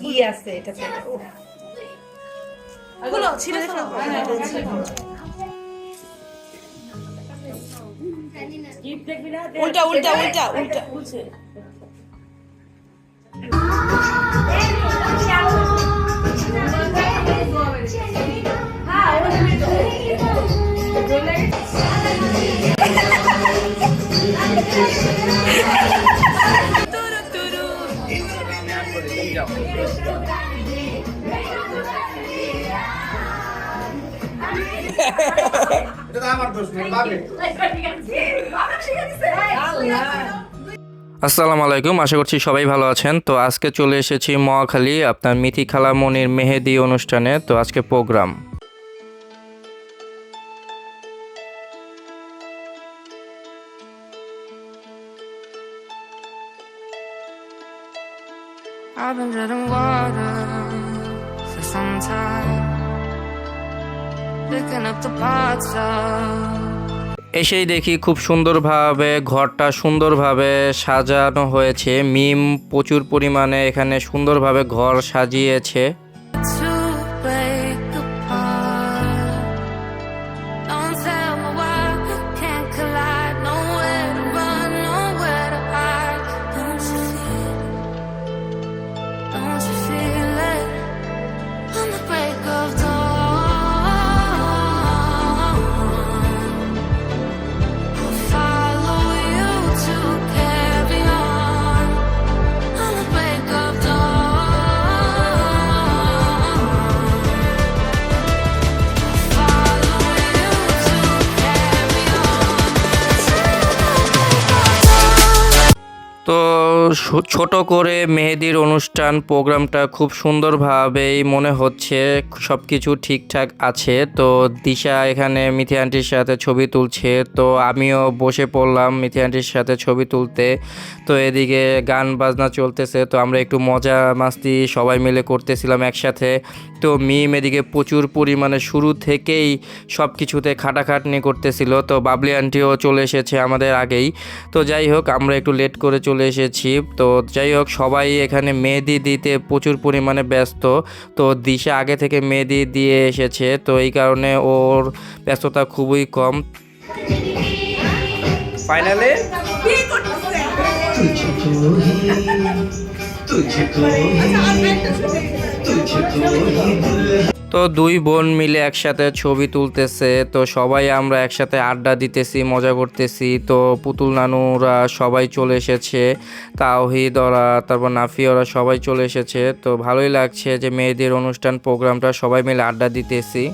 কি আছে এটাতে? উল্টা উল্টা উল্টা উল্টা আসসালামু আলাইকুম, আশা করছি সবাই ভালো আছেন। তো আজকে চলে এসেছি মহাখালী আপনার মিথি খালামণির মেহেদি অনুষ্ঠানে। তো আজকে programme I've been treading water for some time, picking up the parts of এসেই দেখি খুব সুন্দরভাবে ঘরটা সুন্দরভাবে সাজানো হয়েছে। মিম প্রচুর পরিমাণে এখানে সুন্দরভাবে ঘর সাজিয়েছে। to break apart. Don't tell me why we can't collide. Nowhere to run, nowhere to hide. Don't you feel it? On the break of dawn, I'll follow you to carry on. On the break of dawn, follow you to carry on. তো ছোট করে মেহেদির অনুষ্ঠান প্রোগ্রামটা খুব সুন্দরভাবেই মনে হচ্ছে, সব কিছু ঠিকঠাক আছে। তো দিশা এখানে মিথি আন্টির সাথে ছবি তুলছে, তো আমিও বসে পড়লাম মিথি আন্টির সাথে ছবি তুলতে। তো এদিকে গান বাজনা চলতেছে, তো আমরা একটু মজা মাস্তি সবাই মিলে করতেছিলাম একসাথে। তো মিম এদিকে প্রচুর পরিমাণে শুরু থেকেই সব কিছুতে খাটাখাটনি করতেছিল। তো বাবলি আন্টিও চলে এসেছে আমাদের আগেই। তো যাই হোক, আমরা একটু লেট করে চলে এসেছি। তো যাই হোক, সবাই এখানে মেহেদি দিতে প্রচুর পরিমাণে ব্যস্ত। তো দিশা আগে থেকে মেহেদি দিয়ে এসেছে, তো এই কারণে ওর ব্যস্ততা খুবই কম। ফাইনালে তো দুই বোন মিলে একসাথে ছবি তুলতেছে। তো সবাই আমরা একসাথে আড্ডা দিতেছি, মজা করতেছি। তো পুতুল নানুরা সবাই চলে এসেছে, তাওহিদ ওরা, তারপর নাফি ওরা সবাই চলে এসেছে। তো ভালোই লাগছে যে মেয়েদের অনুষ্ঠান প্রোগ্রামটা সবাই মিলে আড্ডা দিতেছি।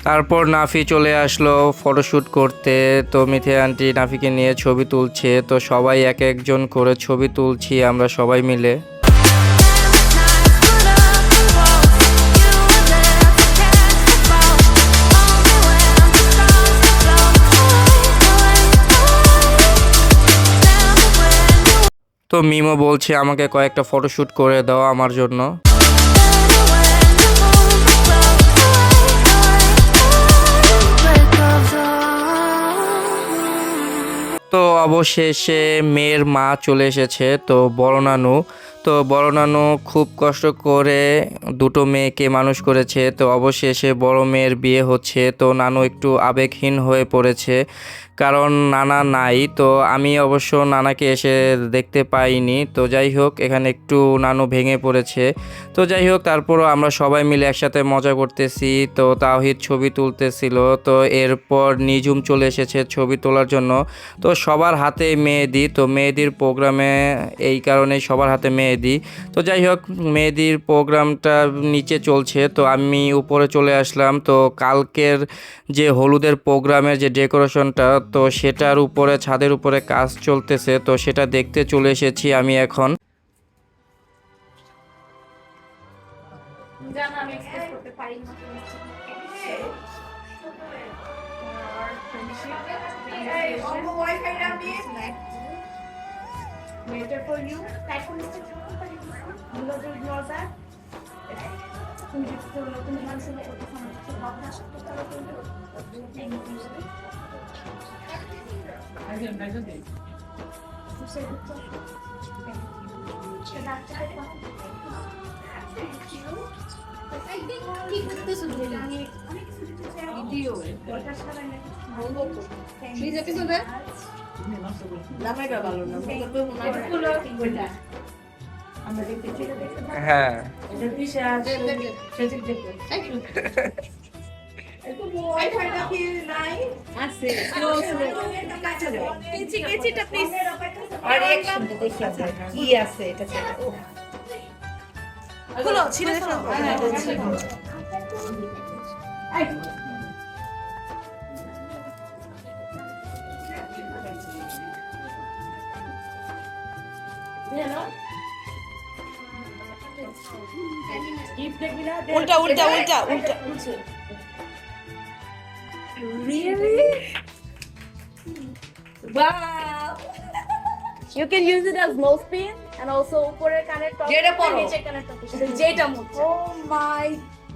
তারপর নাফি চলে আসলো ফটোশ্যুট করতে। তো মিথি আন্টি নাফিকে নিয়ে ছবি তুলছে। তো সবাই এক একজন করে ছবি তুলছি আমরা সবাই মিলে। তো মিমো বলছে আমাকে কয়েকটা ফটোশ্যুট করে দাও আমার জন্য। তো অবশেষে মেয়ের মা চলে এসেছে, তো বড় নানু। তো বড় নানু খুব কষ্ট করে দুটো মেয়েকে মানুষ করেছে। তো অবশেষে বড় মেয়ের বিয়ে হচ্ছে। তো নানু একটু আবেগহীন হয়ে পড়েছে, কারণ নানা নাই। তো আমি অবশ্য নানাকে এসে দেখতে পাইনি। তো যাই হোক, এখানে একটু নানু ভেঙে পড়েছে। তো যাই হোক, তারপরও আমরা সবাই মিলে একসাথে মজা করতেছি। তো তাওহিদ ছবি তুলতেছিল। তো এরপর নিজুম চলে এসেছে ছবি তোলার জন্য। তো সবার হাতে মেহেদি, তো মেহেদির প্রোগ্রামে এই কারণে সবার হাতে মেহেদি। তো যাই হোক, মেহেদির প্রোগ্রামটা নিচে চলছে, তো আমি উপরে চলে আসলাম। তো কালকের যে হলুদের প্রোগ্রামের যে ডেকোরেশনটা, তো সেটার উপরে ছাদের উপরে কাজ চলতেছে। তো সেটা দেখতে চলে এসেছি আমি এখন। জানা আমি এক্সপ্রেস করতে পারি না। Later for you, type on this. You will ignore that. তুমি যদি নতুন মানুষের সাথে সমস্যা ভাবনা করতে হ্যাঁ কি আছে এটাতে? উল্টা উল্টা উল্টা উল্টা। Really? Wow! You can use it as nose pin and also উপরের কানের টপ যেটা পরো। নিচের কানের টপ যেটা মত। Oh my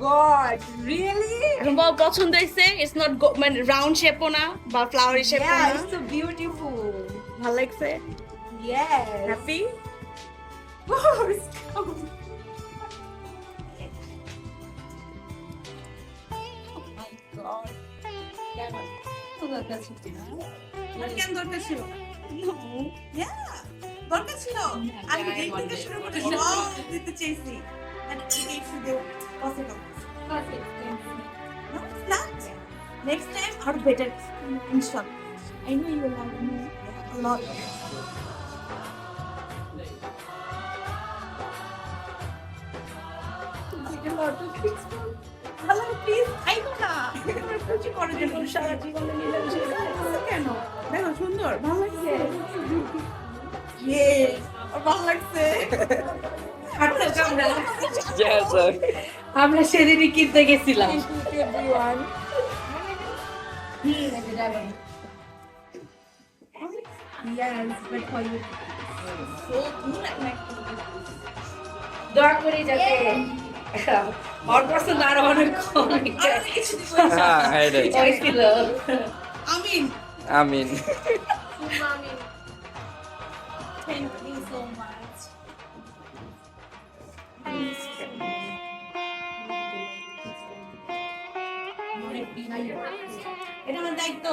god, really? Rumba পছন্দ হইছে, it's not মানে রাউন্ড শেপও না বা ফ্লাওয়ারি শেপও Yeah, না। it's so beautiful. ভালো লাগছে? Yes. Happy? Oh, it's cool. কেন দরকার ছিল? Yeah, দরকার ছিল। আমি এই থেকে শুরু করে সব দিতে চেয়েছি। And it makes you possible. No, it's not. Next time, are better. Inshallah. I know you will love me a lot. Hello, please. আইবো না। তোমার কিছু করে দেব সারা জীবনে মিলেমিশে থাকবো কেন? দেখো সুন্দর, ভালো লাগছে। Yes, ভালো লাগছে। হাঁটতে কামড়া লাগছে। আমরা সেদিনই কিনতে গেছিলাম। Everyone. Yes, but for you. So cool at my দোয়া করি যাতে ওর পছন্দ আরো অনেক কম হ্যাঁ এটাই হয়েছিল। আমিন। আমিন। Thank you so much. এটা আমার দায়িত্ব।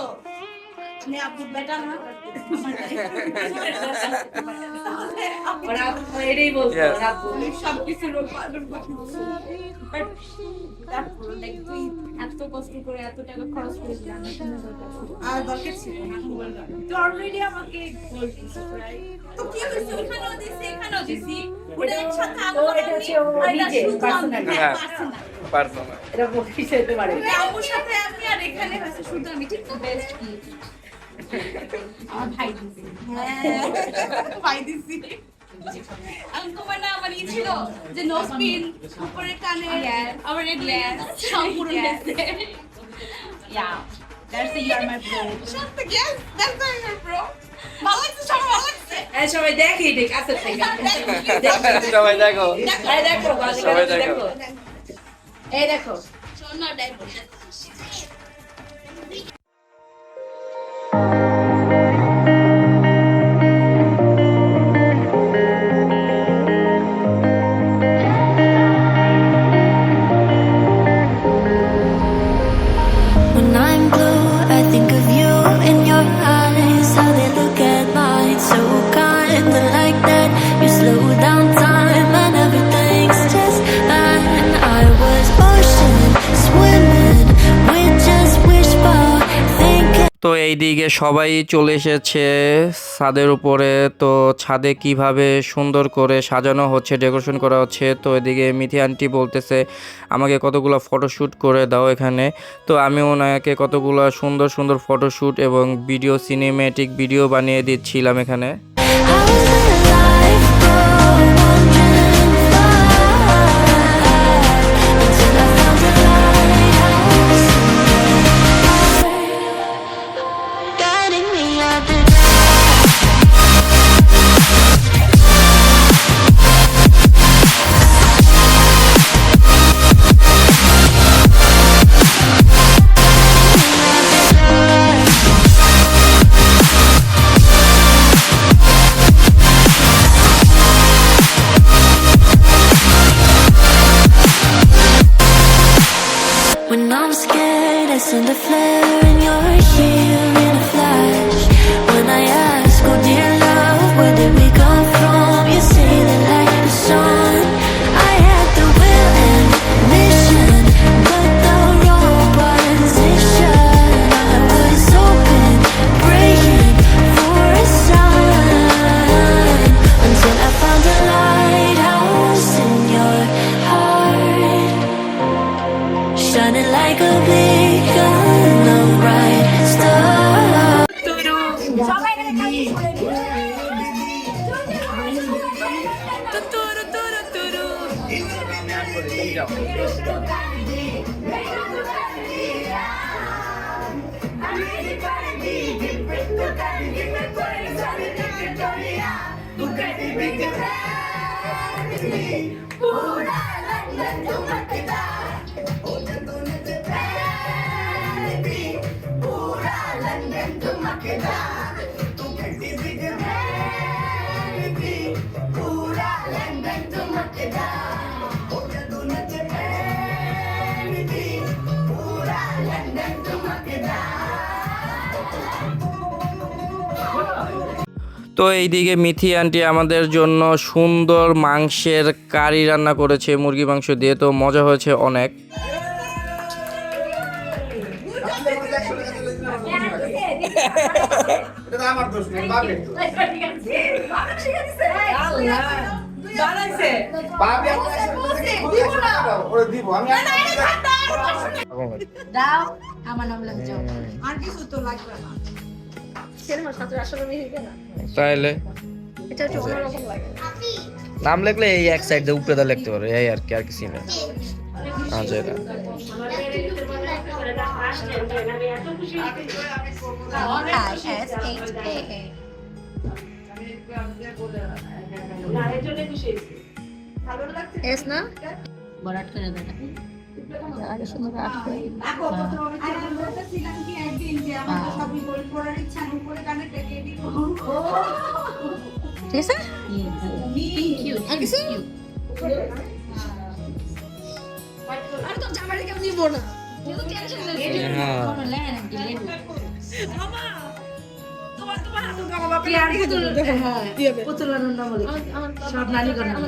আমি আপুর বেটা না। ওরা এটাই বলতো Yes. রাখবো। আমি সবকিছুর উৎপাদন করছি। তুই এত কষ্ট করে এত টাকা খরচ করেছিলাম আর দরকার ছিল না। তুই অলরেডি আমাকে বলছিস তো কি হয়েছে? ওখানেও দিছি এখানেও দিছি ওটা একসাথে আলাদা এটা হচ্ছে ও নিজে, personal। হ্যাঁ। Personal personal. এটা বকিস হতে পারে। আমার সাথে আমি আর এখানে হয়েছে শুধু আমি ঠিক তো বেস্ট কি আমার ভাই দিছি। হ্যাঁ ভাই দিছি। আমি তোমার না আমার ই ছিল যে নোজ পিন উপরে কানে আমার এগুলো সম্পূর্ণ হয়েছে। Yeah, that's the you are my bro. Yes, that's the you are bro. ভালো লাগছে, সবাই ভালো লাগছে। এই সবাই দেখি ঠিক আছে ঠিক আছে। সবাই দেখো। এই দেখো সবাই দেখো। এই দেখো সোনা dive When I'm blue, I think of you in your eyes. How they look at mine, so kinda like that. You slow down time and everything's just fine. I was ocean swimming with just wishful thinking. তো এইদিকে সবাই চলে এসেছে ছাদের উপরে। তো ছাদে কিভাবে সুন্দর করে সাজানো হচ্ছে, ডেকোরেশন করা হচ্ছে। তো এদিকে মিথি আন্টি বলতেছে আমাকে কতগুলো ফটোশ্যুট করে দাও এখানে। তো আমি ওনাকে কতগুলো সুন্দর সুন্দর ফটোশ্যুট এবং ভিডিও, সিনেমেটিক ভিডিও বানিয়ে দিচ্ছিলাম এখানে। How did life go? Wondering why believe you're in the right stuff. সবাই এখানে খালি করে দিও। তো এইদিকে মিথি আন্টি আমাদের জন্য সুন্দর মাংসের কারি রান্না করেছে মুরগি মাংস দিয়ে, তো মজা হয়েছে অনেক। বানাইছে দাও আমার নাম লাগছে আর কিছু তো লাগবে না। তাইলে এটা একটু অন্যরকম লাগে। নাম লিখলে এই এক সাইড দিয়ে উপরে দা লিখতে পারো, এই আর কি, আর কিছু না। আচ্ছা এটা এস না বরাট করে দাও আগে সুন্দর আটকে দেখো আর আমি বলতেছিলাম কি একদিন যে আমার তো সবই বই পড়ার ইচ্ছা নেই, উপরে কানে টেকে দিব। ঠিক আছে কিউট আর কিছু আর তো জামারে কেউ দিব না। কিন্তু টেনশন নেই। কোনো লেন কি লেবু মামা তোমার হাতে তো আমার বাপের আর কিছু দেখো হ্যাঁ পুতুলানোর নাম বলে সব নানি করে নাম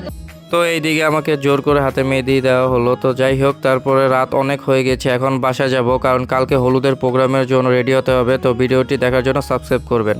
তো এইদিকে আমাকে জোর করে হাতে মেহেদি দেওয়া হলো। তো যাই হোক, তারপরে রাত অনেক হয়ে গেছে, এখন বাসা যাব, কারণ কালকে হলুদের প্রোগ্রামের জন্য রেডি হতে হবে। তো ভিডিওটি দেখার জন্য সাবস্ক্রাইব করবেন।